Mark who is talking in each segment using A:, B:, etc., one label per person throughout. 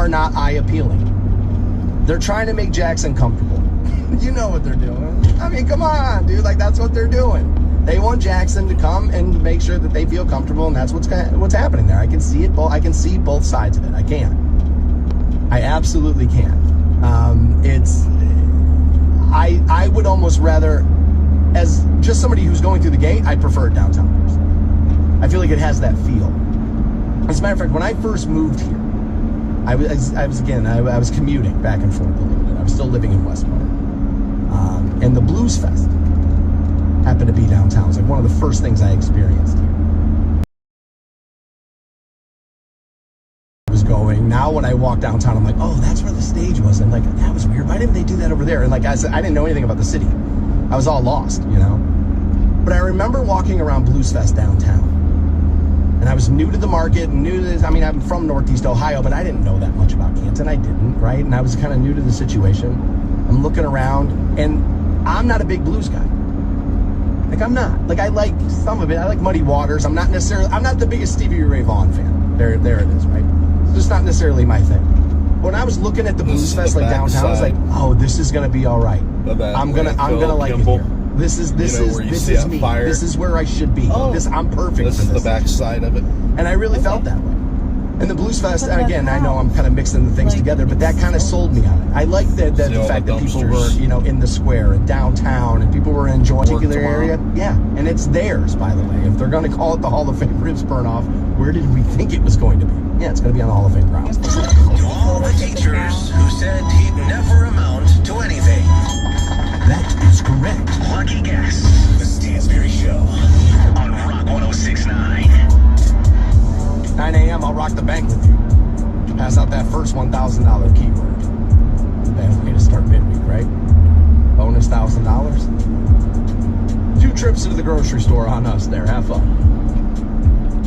A: are not eye appealing. They're trying to make Jackson comfortable. You know what they're doing. I mean, come on, dude. Like, that's what they're doing. They want Jackson to come and make sure that they feel comfortable, and that's what's happening there. I can see it. I can see both sides of it. I can. I absolutely can. I would almost rather, as just somebody who's going through the gate, I prefer downtown. I feel like it has that feel. As a matter of fact, when I first moved here, I was commuting back and forth a little bit. I was still living in Westmore. And the Blues Fest happened to be downtown. It was like one of the first things I experienced here. Going now, when I walk downtown, I'm like, oh, that's where the stage was. And like, that was weird. Why didn't they do that over there? And like I said, I didn't know anything about the city. I was all lost, you know. But I remember walking around Blues Fest downtown, and I was new to the market, and new to this. I mean, I'm from Northeast Ohio, but I didn't know that much about Canton. I didn't, right? And I was kind of new to the situation. I'm looking around, and I'm not a big blues guy. Like, I'm not. Like, I like some of it. I like Muddy Waters. I'm not the biggest Stevie Ray Vaughan fan. There it is, right? Just not necessarily my thing. When I was looking at the Blues Fest like downtown, I was like, oh, this is gonna be all right. I'm gonna like it here. This is me. This is where I should be. I'm perfect for this.
B: This is the back side of it.
A: And I really felt that way. And the Blues Fest, and again, I know I'm kind of mixing the things together, but that kind of sold me on it. I like the fact that people were, you know, in the square and downtown, and people were enjoying a particular area. Yeah, and it's theirs, by the way. If they're going to call it the Hall of Fame Ribs Burn-Off, where did we think it was going to be? Yeah, it's going to be on the Hall of Fame grounds.
C: To all the teachers who said he'd never amount to anything.
A: That is correct.
C: Lucky guess. The Stansberry Show on Rock 106.9.
A: 9 a.m., I'll rock the bank with you. Pass out that first $1,000 keyword. Bad way to start midweek, right? Bonus $1,000. 2 trips to the grocery store on us there. Have fun.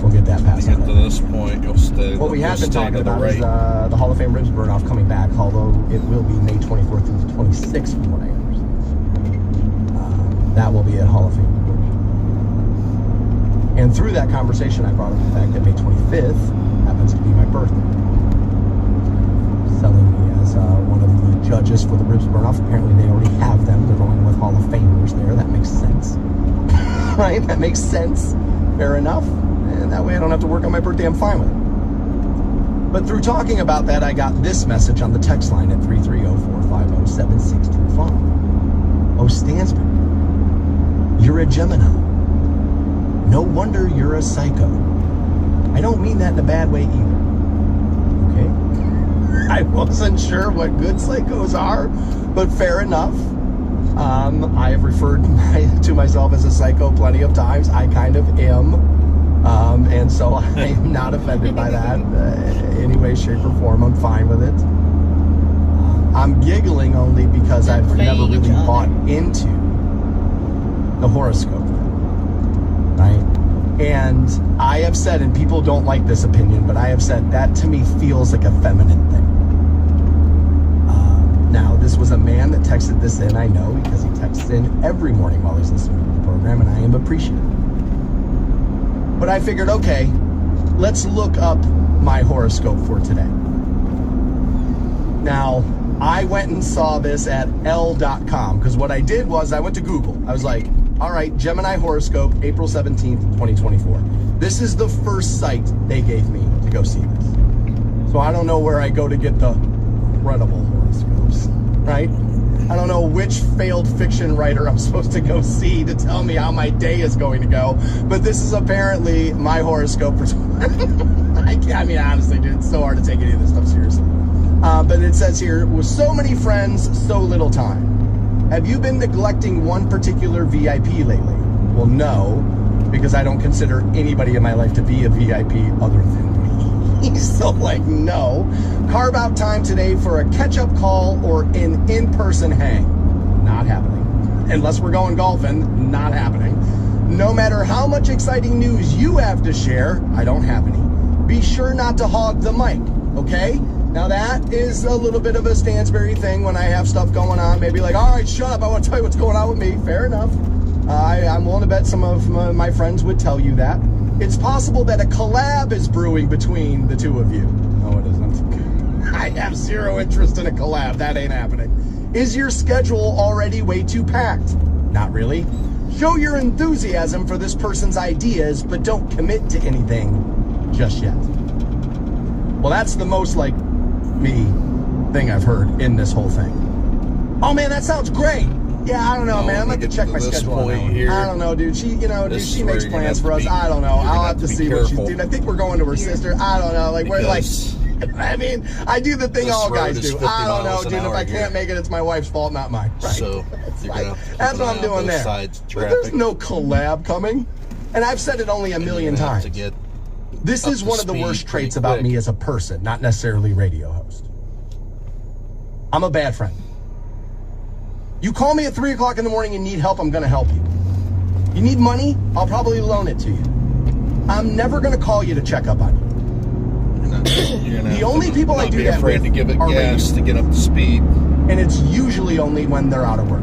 A: We'll get that passed out.
B: Get to this point, you'll stay.
A: What we have been talking about is the Hall of Fame Ribs Burn-Off coming back, although it will be May 24th through the 26th, from what I understand. That will be at Hall of Fame. And through that conversation, I brought up the fact that May 25th happens to be my birthday. Selling me as one of the judges for the Ribs Burn-Off. Apparently, they already have them. They're going with Hall of Famers there. That makes sense. Right? That makes sense. Fair enough. And that way I don't have to work on my birthday. I'm fine with it. But through talking about that, I got this message on the text line at 330-450-7625. Oh, Stansberry, you're a Gemini. No wonder you're a psycho. I don't mean that in a bad way either. Okay? I wasn't sure what good psychos are, but fair enough. I have referred to myself as a psycho plenty of times. I kind of am. And so I am not offended by that any way, shape, or form. I'm fine with it. I'm giggling only because I've never really bought into the horoscope. Right? And I have said, and people don't like this opinion, but I have said that to me feels like a feminine thing. Now, this was a man that texted this in, I know, because he texts in every morning while he's listening to the program, and I am appreciative. But I figured, okay, let's look up my horoscope for today. Now, I went and saw this at L.com, because what I did was I went to Google. I was like, all right, Gemini horoscope, April 17th, 2024. This is the first site they gave me to go see this. So I don't know where I go to get the credible horoscopes, right? I don't know which failed fiction writer I'm supposed to go see to tell me how my day is going to go. But this is apparently my horoscope for I mean, honestly, dude, it's so hard to take any of this stuff seriously. But it says here, with so many friends, so little time. Have you been neglecting one particular VIP lately? Well, no, because I don't consider anybody in my life to be a VIP other than me. So, like, no. Carve out time today for a catch-up call or an in-person hang. Not happening. Unless we're going golfing, not happening. No matter how much exciting news you have to share, I don't have any. Be sure not to hog the mic, okay? Now that is a little bit of a Stansberry thing when I have stuff going on. Maybe like, all right, shut up. I want to tell you what's going on with me. Fair enough. I'm willing to bet some of my friends would tell you that. It's possible that a collab is brewing between the two of you. No, it isn't. I I have zero interest in a collab. That ain't happening. Is your schedule already way too packed? Not really. Show your enthusiasm for this person's ideas, but don't commit to anything just yet. Well, that's the most like me thing I've heard in this whole thing. Oh man, that sounds great. Yeah, I don't know, man. I'm going to check my schedule on that one. I don't know, dude. She, she makes plans for us. I don't know. I'll have to see what she's doing. I think we're going to her sister. I don't know. Like, we're like, I mean, I do the thing all guys do. I don't know, dude. If I can't make it, it's my wife's fault, not mine. Right? So that's what I'm doing there. But there's no collab coming. And I've said it only a million times. This is one of the worst traits about me as a person, not necessarily radio host. I'm a bad friend. You call me at 3 o'clock in the morning and need help, I'm going to help you. You need money, I'll probably loan it to you. I'm never going to call you to check up on you. The only people I do that with
B: to give it
A: are
B: gas to get up to speed.
A: And it's usually only when they're out of work.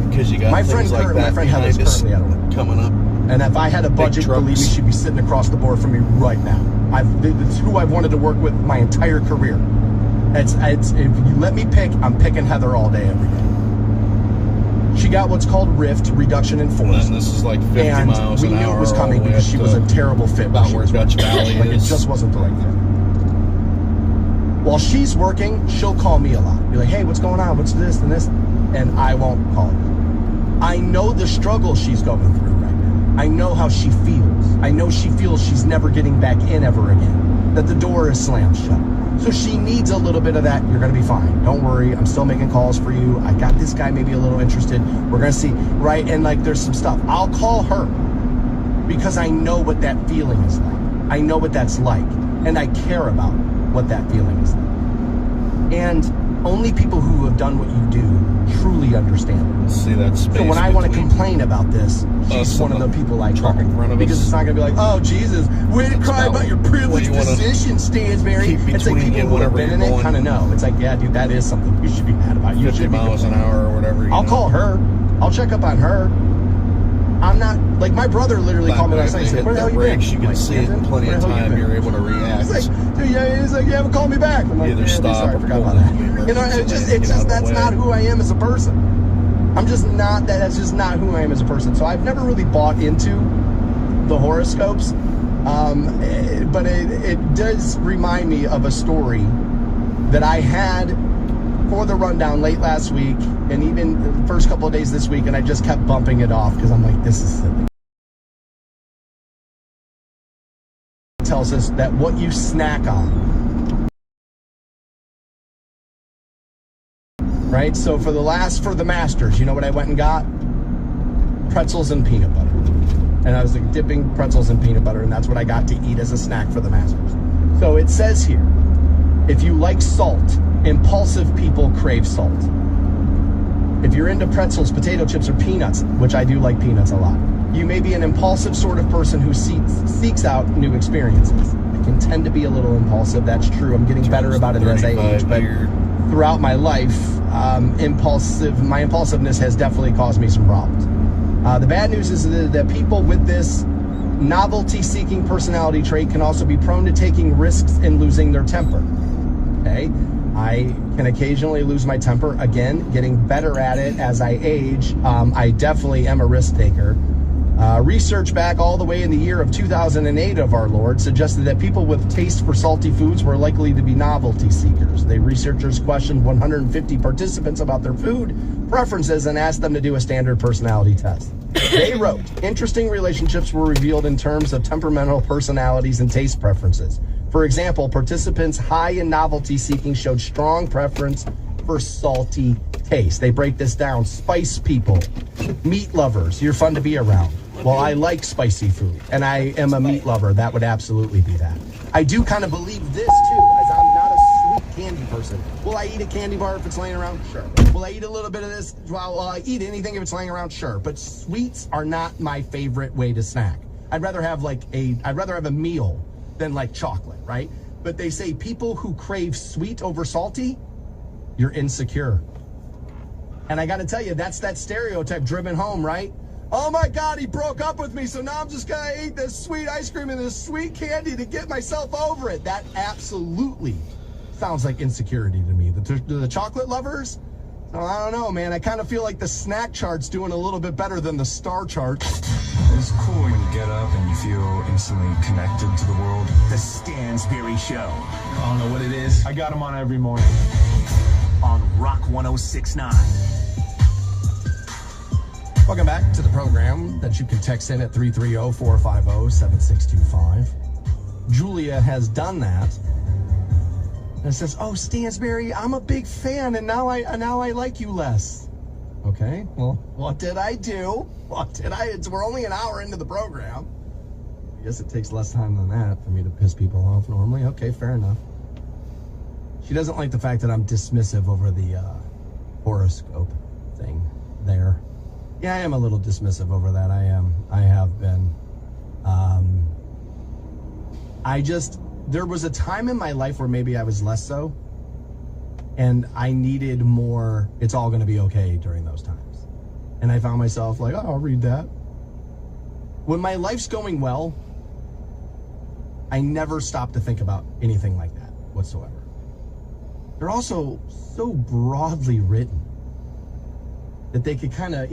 B: Because you got
A: my friend Heather's currently out of work.
B: Coming up.
A: And if I had a budget, believe me, she'd be sitting across the board from me right now. It's who I've wanted to work with my entire career. It's if you let me pick, I'm picking Heather all day, every day. She got what's called RIFT, reduction in force.
B: And this is like 50 miles an hour.
A: And we knew it was coming because she was a terrible fit.
B: About where Dutch Valley
A: like, it just wasn't the right fit. While she's working, she'll call me a lot. Be like, hey, what's going on? What's this and this? And I won't call her. I know the struggle she's going through right now. I know how she feels. I know she feels she's never getting back in ever again. That the door is slammed shut. So she needs a little bit of that. You're going to be fine. Don't worry. I'm still making calls for you. I got this guy maybe a little interested. We're going to see, right? And like there's some stuff. I'll call her because I know what that feeling is like. I know what that's like. And I care about what that feeling is like. And only people who have done what you do truly understand it.
B: See that space.
A: So when I want to complain about this, she's one of the people I call. Because it's not going to be like, oh, Jesus, way to cry about your privileged position, Stansberry. It's like people who have been in it kind of know. It's like, yeah, dude, that is something you should be mad about. You
B: 50
A: should be
B: miles an hour or whatever.
A: I'll call her. I'll check up on her. I'm not, like, my brother literally called me last night and said, where the hell you been?
B: You can see it in plenty of time. You're able to react.
A: He's like, dude, you haven't called me back. I'm like,
B: either stop
A: sorry, I forgot about that. You know, it's just that's not who I am as a person. I'm just not, that's just not who I am as a person. So I've never really bought into the horoscopes. But it does remind me of a story that I had for the rundown late last week and even the first couple of days this week, and I just kept bumping it off because I'm like, this is silly. It tells us that what you snack on, right? So for the Masters, you know what I went and got? Pretzels and peanut butter. And I was like dipping pretzels in peanut butter, and that's what I got to eat as a snack for the Masters. So it says here, if you like salt, impulsive people crave salt. If you're into pretzels, potato chips, or peanuts, which I do like peanuts a lot, you may be an impulsive sort of person who seeks out new experiences. I can tend to be a little impulsive, that's true. I'm getting better about it as I age, but throughout my life, my impulsiveness has definitely caused me some problems. The bad news is that people with this novelty-seeking personality trait can also be prone to taking risks and losing their temper. Okay? I can occasionally lose my temper. Again, getting better at it as I age. I definitely am a risk taker. Research back all the way in the year of 2008 of our Lord suggested that people with taste for salty foods were likely to be novelty seekers. The researchers questioned 150 participants about their food preferences and asked them to do a standard personality test. They wrote, interesting relationships were revealed in terms of temperamental personalities and taste preferences. For example, participants high in novelty seeking showed strong preference for salty taste. They break this down. Spice people, meat lovers, you're fun to be around. Well, I like spicy food, and I am a meat lover. That would absolutely be that. I do kind of believe this, too, as I'm not a sweet candy person. Will I eat a candy bar if it's laying around? Sure. Will I eat a little bit of this? Well, will I eat anything if it's laying around? Sure. But sweets are not my favorite way to snack. I'd rather have a meal than like chocolate, right? But they say people who crave sweet over salty, you're insecure. And I got to tell you, that's that stereotype driven home, right? Oh my God, he broke up with me, so now I'm just gonna eat this sweet ice cream and this sweet candy to get myself over it. That absolutely sounds like insecurity to me. The chocolate lovers? So I don't know, man. I kind of feel like the snack chart's doing a little bit better than the star chart.
C: It's cool when you get up and you feel instantly connected to the world. The Stansberry Show. I don't know what it is.
D: I got them on every morning.
C: On Rock 106.9.
A: Welcome back to the program that you can text in at 330-450-7625. Julia has done that. And it says, oh, Stansberry, I'm a big fan, and now I like you less. Okay, well, what did I do? We're only an hour into the program. I guess it takes less time than that for me to piss people off normally. Okay, fair enough. She doesn't like the fact that I'm dismissive over the horoscope thing there. Yeah, I am a little dismissive over that. I have been. There was a time in my life where maybe I was less so, and I needed more, it's all going to be okay during those times. And I found myself like, oh, I'll read that. When my life's going well, I never stop to think about anything like that whatsoever. They're also so broadly written that they could kind of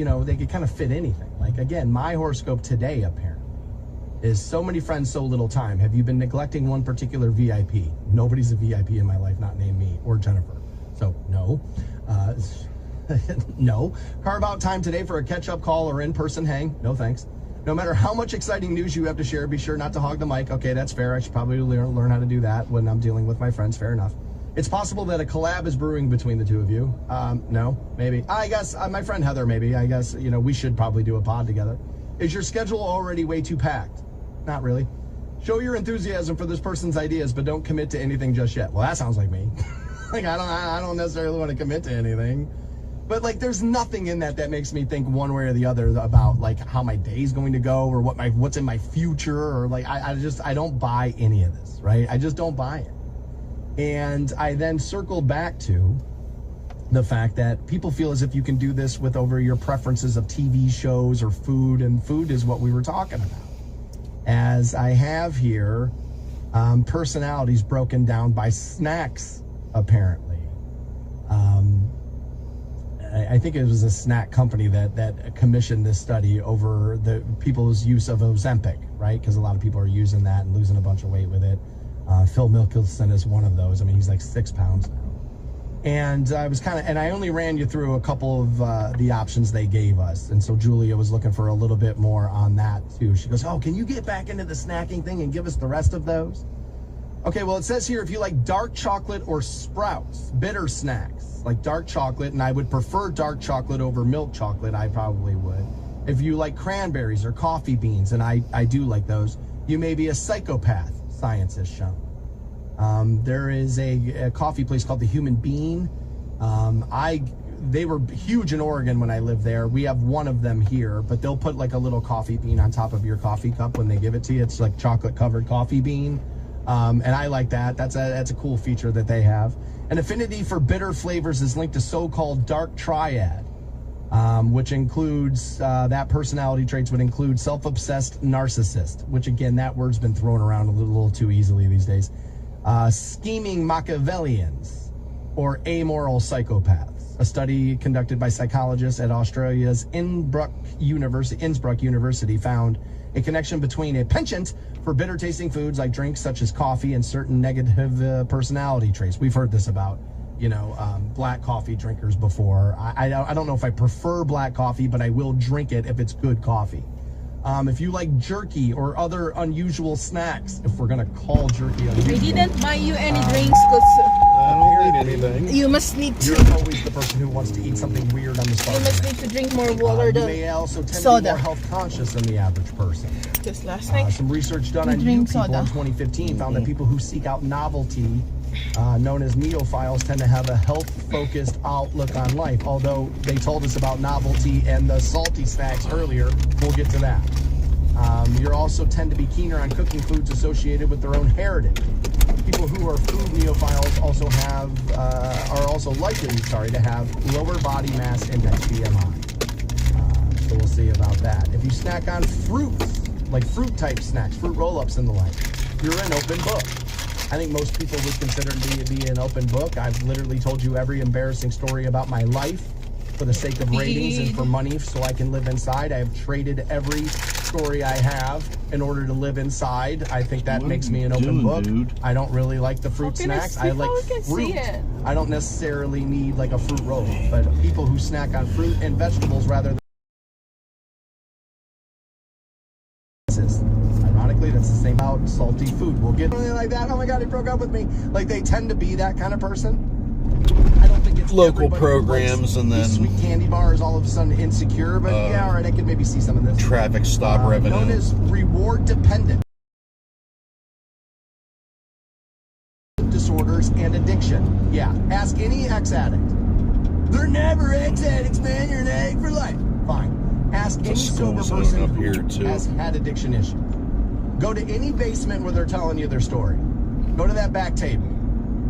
A: fit anything. Like, again, my horoscope today, apparently, is so many friends, so little time. Have you been neglecting one particular VIP? Nobody's a VIP in my life, not named me or Jennifer. So, no. No. Carve out time today for a catch-up call or in-person hang. No thanks. No matter how much exciting news you have to share, be sure not to hog the mic. Okay, that's fair. I should probably learn how to do that when I'm dealing with my friends. Fair enough. It's possible that a collab is brewing between the two of you. No, maybe. I guess my friend Heather, maybe. I guess, we should probably do a pod together. Is your schedule already way too packed? Not really. Show your enthusiasm for this person's ideas, but don't commit to anything just yet. Well, that sounds like me. Like, I don't necessarily want to commit to anything. But, like, there's nothing in that makes me think one way or the other about, like, how my day's going to go or what's in my future or, like, I don't buy any of this, right? I just don't buy it. And I then circled back to the fact that people feel as if you can do this with over your preferences of TV shows or food, and food is what we were talking about. As I have here, personalities broken down by snacks, apparently. I think it was a snack company that commissioned this study over the people's use of Ozempic, right? Because a lot of people are using that and losing a bunch of weight with it. Phil Mickelson is one of those. I mean, he's like 6 pounds now. And I only ran you through a couple of the options they gave us. And so Julia was looking for a little bit more on that too. She goes, oh, can you get back into the snacking thing and give us the rest of those? Okay, well, it says here, if you like dark chocolate or Sprouts, bitter snacks, like dark chocolate, and I would prefer dark chocolate over milk chocolate, I probably would. If you like cranberries or coffee beans, and I do like those, you may be a psychopath, science has shown. There is a coffee place called The Human Bean. They were huge in Oregon when I lived there. We have one of them here, but they'll put like a little coffee bean on top of your coffee cup when they give it to you. It's like chocolate covered coffee bean. And I like that. That's a cool feature that they have. An affinity for bitter flavors is linked to so-called dark triad, which includes, that personality traits would include self-obsessed narcissist, which again, that word's been thrown around a little too easily these days. Scheming Machiavellians or amoral psychopaths. A study conducted by psychologists at Australia's Innsbruck University found a connection between a penchant for bitter-tasting foods like drinks such as coffee and certain negative personality traits. We've heard this about, black coffee drinkers before. I don't know if I prefer black coffee, but I will drink it if it's good coffee. If you like jerky or other unusual snacks, if we're going to call jerky unusual.
E: I didn't buy you any drinks because
B: I don't need anything.
E: you must need to.
A: You're always the person who wants to eat something weird on the spot.
E: You must need to drink more water
A: You
E: than
A: may also tend to be
E: soda.
A: more health conscious than the average person.
E: Because last night.
A: Some research done on
E: drink
A: you people
E: soda.
A: in 2015 found that people who seek out novelty, known as neophiles, tend to have a health-focused outlook on life. Although they told us about novelty and the salty snacks earlier, we'll get to that. You also tend to be keener on cooking foods associated with their own heritage. People who are food neophiles also are also likely to have lower body mass index, BMI. So we'll see about that. If you snack on fruits, like fruit type snacks, fruit roll-ups and the like, you're an open book. I think most people would consider me to be an open book. I've literally told you every embarrassing story about my life for the sake of ratings and for money so I can live inside. I have traded every story I have in order to live inside. I think that makes me an open book.
B: Dude?
A: I don't really like the fruit snacks. I like fruit. I don't necessarily need like a fruit roll, but people who snack on fruit and vegetables rather than ironically, that's the same about salty food. We'll get like that. Oh my God, he broke up with me. Like they tend to be that kind of person. I don't think it's
B: Local
A: everybody who
B: programs
A: likes
B: and then
A: sweet candy bars all of a sudden insecure. But yeah, all right, I can maybe see some of this.
B: traffic stop revenue.
A: Known as reward dependent disorders and addiction. Yeah, ask any ex-addict. They're never ex-addicts, man. You're an addict for life. Fine. Ask any sober person
B: up
A: who
B: here too.
A: has had addiction issues. Go to any basement where they're telling you their story. Go to that back table.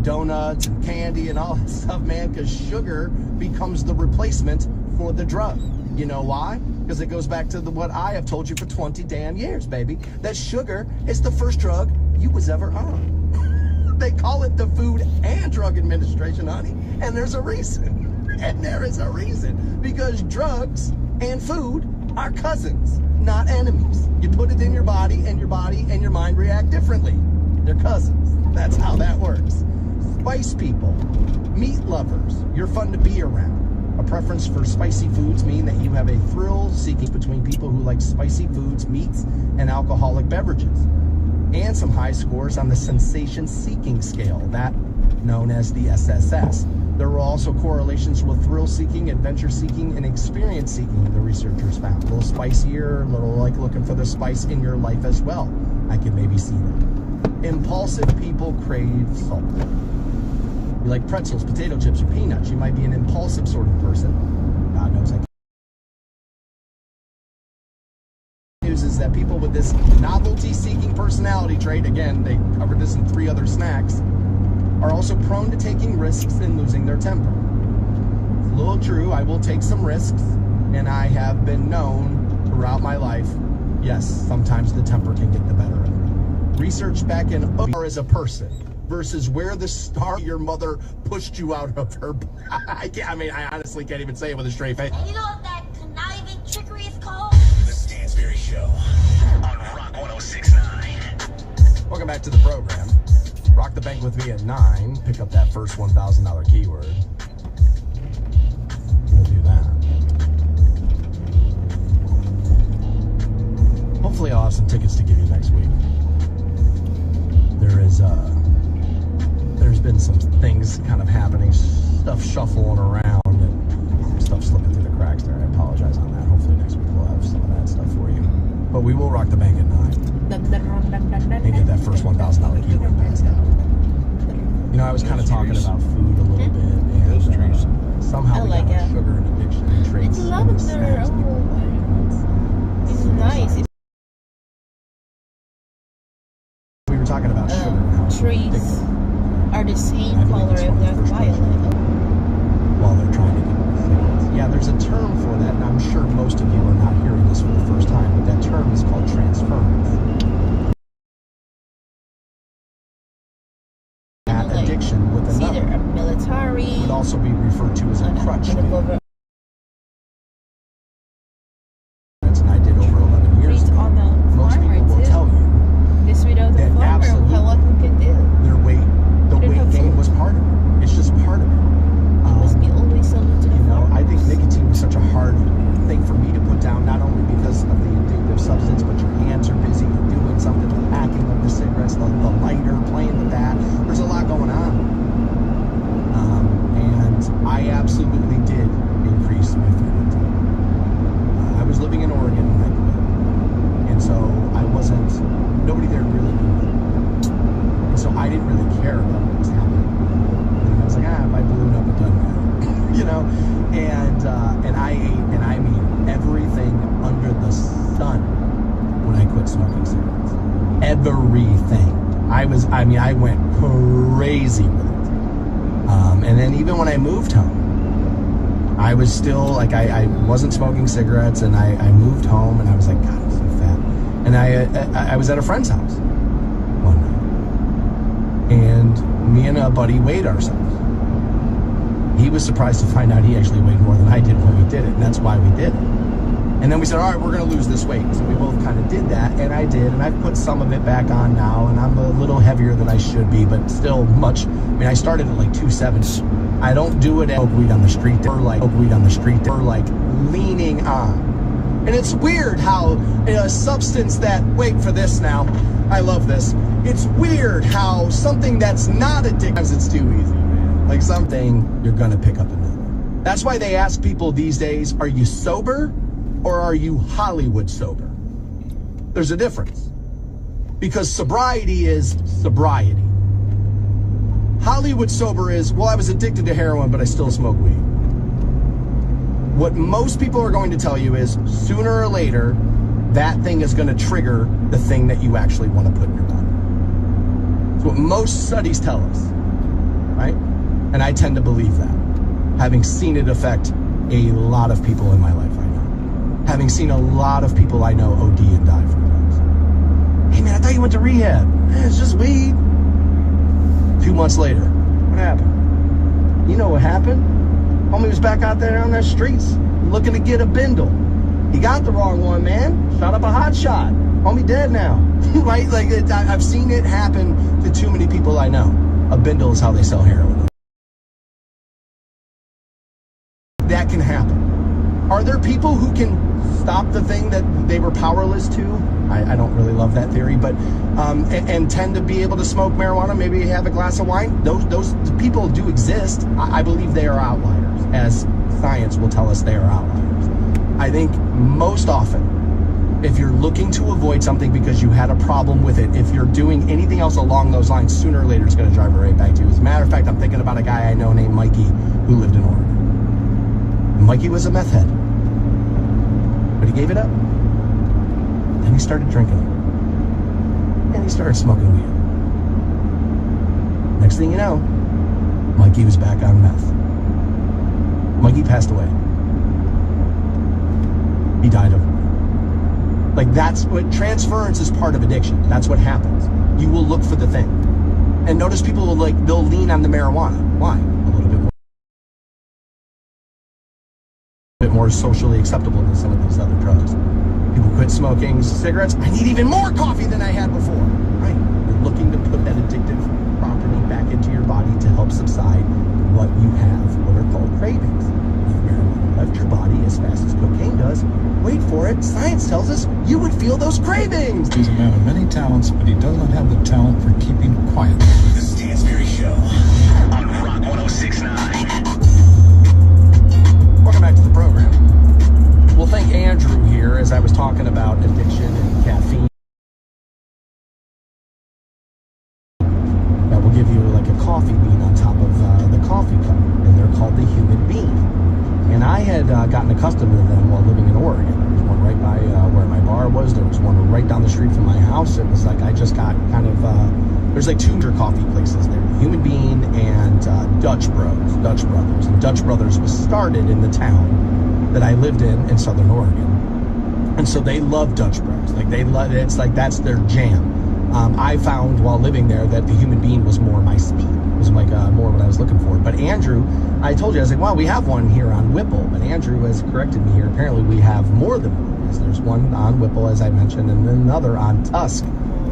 A: Donuts and candy and all that stuff, man, because sugar becomes the replacement for the drug. You know why? Because it goes back to what I have told you for 20 damn years, baby. That sugar is the first drug you was ever on. They call it the Food and Drug Administration, honey, and there's a reason. And there is a reason. Because drugs and food are cousins, not enemies. You put it in your body and your mind react differently. They're cousins. That's how that works. Spice people, meat lovers, you're fun to be around. A preference for spicy foods mean that you have a thrill seeking between people who like spicy foods, meats, and alcoholic beverages. And some high scores on the sensation seeking scale, that known as the SSS. There were also correlations with thrill seeking, adventure seeking, and experience seeking, the researchers found. A little spicier, a little like looking for the spice in your life as well. I could maybe see that. Impulsive people crave salt. You like pretzels, potato chips, or peanuts. You might be an impulsive sort of person. God knows I can't. News is that people with this novelty-seeking personality trait, again, they covered this in 3 other snacks, are also prone to taking risks and losing their temper. It's a little true. I will take some risks, and I have been known throughout my life, yes, sometimes the temper can get the better of me. Research back in as a person versus where the star your mother pushed you out of her. I honestly can't even say it with a straight face.
D: And you know what that conniving trickery is called?
C: The Stansberry Show on Rock 106.9.
A: Welcome back to the program. Rock the bank with me at 9. Pick up that first $1,000 keyword. We'll do that. Hopefully I'll have some tickets to give you next week. There's been some things kind of happening, stuff shuffling around and stuff slipping through the cracks there. I apologize on that. Hopefully next week we'll have some of that stuff for you. But we will rock the bank at 9 and get that first $1,000 keyword passed out. You know, I was kind of talking about food a little bit, and somehow we got sugar and addiction and traits.
E: It's lavender. It's nice.
A: We were talking about sugar. and how
E: Trees are the same
A: I believe
E: color
A: it's
E: if
A: one of the
E: they're
A: first drugs
E: violet.
A: while they're trying to get cigarettes. Yeah, there's a term for that, and I'm sure most of you are not hearing this for the first time, but that term is called transference. That addiction with
E: It's either
A: another
E: a military.
A: would also be referred to as a crutch. And I did over 11 years ago.
E: On the
A: Most
E: farmer
A: people will
E: too.
A: tell you
E: This without the
A: that
E: farmer,
A: absolutely
E: what we can do?
A: the
E: They
A: weight
E: have
A: gain
E: food.
A: was part of it. It's just part of it.
E: It must be always something to the
A: You know,
E: farmer.
A: I think nicotine was such a hard thing for me to put down, not only because of the addictive substance, but your hands are busy doing something, the packing of the cigarettes, the lighter, playing with that. There's a lot going on. And I absolutely did increase my food intake. I was living in Oregon when I quit. And so I wasn't, nobody there really knew me. And so I didn't really care about what was happening. And I was like, if I balloon up, it doesn't matter. You know? And I ate, and I mean everything under the sun when I quit smoking cigarettes. Everything. I went crazy with it. And then even when I moved home, I was still, like, I wasn't smoking cigarettes, and I moved home, and I was like, God, I'm so fat. And I was at a friend's house one And me and a buddy weighed ourselves. He was surprised to find out he actually weighed more than I did when we did it, and that's why we did it. And then we said, all right, we're going to lose this weight. So we both kind of did that, and I did, and I've put some of it back on now, and I'm a little heavier than I should be, but still much. I mean, I started at like 270. I don't do it at weed on the street, or like leaning on. And it's weird how a substance that, wait for this now, I love this. It's weird how something that's not addictive, it's too easy, man. Like something, you're going to pick up another. That's why they ask people these days, are you sober? Or are you Hollywood sober? There's a difference. Because sobriety is sobriety. Hollywood sober is, well, I was addicted to heroin, but I still smoke weed. What most people are going to tell you is, sooner or later, that thing is going to trigger the thing that you actually want to put in your body. It's what most studies tell us, right? And I tend to believe that, having seen it affect a lot of people in my life. Having seen a lot of people I know OD and die from drugs. Hey man, I thought you went to rehab. Man, it's just weed. A few months later, what happened? You know what happened? Homie was back out there on the streets looking to get a bindle. He got the wrong one, man. Shot up a hot shot. Homie dead now. Right? Like, I've seen it happen to too many people I know. A bindle is how they sell heroin. That can happen. Are there people who can stop the thing that they were powerless to? I don't really love that theory, but and tend to be able to smoke marijuana, maybe have a glass of wine. Those people do exist. I believe they are outliers, as science will tell us they are outliers. I think most often, if you're looking to avoid something because you had a problem with it, if you're doing anything else along those lines, sooner or later it's going to drive it right back to you. As a matter of fact, I'm thinking about a guy I know named Mikey who lived in Oregon. Mikey was a meth head. But he gave it up. Then he started drinking. And he started smoking weed. Next thing you know, Mikey was back on meth. Mikey passed away. He died of it. Like, that's what transference is part of addiction. That's what happens. You will look for the thing. And notice people will they'll lean on the marijuana. Why? A little bit more socially acceptable than some of these other drugs. People quit smoking cigarettes. I need even more coffee than I had before. Right? You're looking to put that addictive property back into your body to help subside what you have, what are called cravings. If marijuana left your body as fast as cocaine does, wait for it, science tells us you would feel those cravings.
F: He's a man of many talents, but he does not have the talent for keeping quiet.
C: The Stansberry Show on Rock 106.9.
A: Welcome back to the program. We'll thank Andrew here as I was talking about addiction and caffeine. That will give you like a coffee bean on top of the coffee cup, and they're called the human bean. And I had gotten accustomed to them while living in Oregon. There was one right by where my bar was. There was one right down the street from my house. It was like I just got kind of, there's like two coffee places there. The Human Bean and Dutch Brothers. And Dutch Brothers was started in the town that I lived in Southern Oregon. And so they love Dutch Bros. Like they love, it's like that's their jam. I found while living there that the Human Bean was more my speed. It was like more what I was looking for. But Andrew, I told you, I was like, well, we have one here on Whipple. But Andrew has corrected me here. Apparently we have more than one. There's one on Whipple, as I mentioned, and then another on Tusk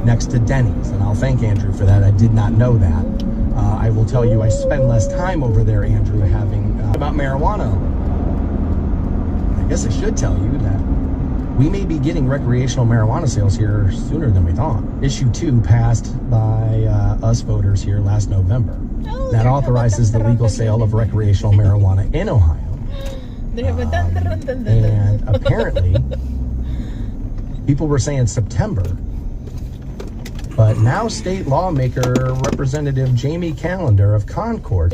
A: next to Denny's. And I'll thank Andrew for that. I did not know that. I will tell you, I spend less time over there, Andrew, having about marijuana. I guess I should tell you that we may be getting recreational marijuana sales here sooner than we thought. Issue 2 passed by us voters here last November. That authorizes the legal sale of recreational marijuana in Ohio. And apparently, people were saying September. But now state lawmaker Representative Jamie Callender of Concord,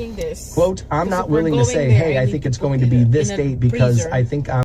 A: quote, I'm not willing to say, hey, I think it's going to be this date because I think I'm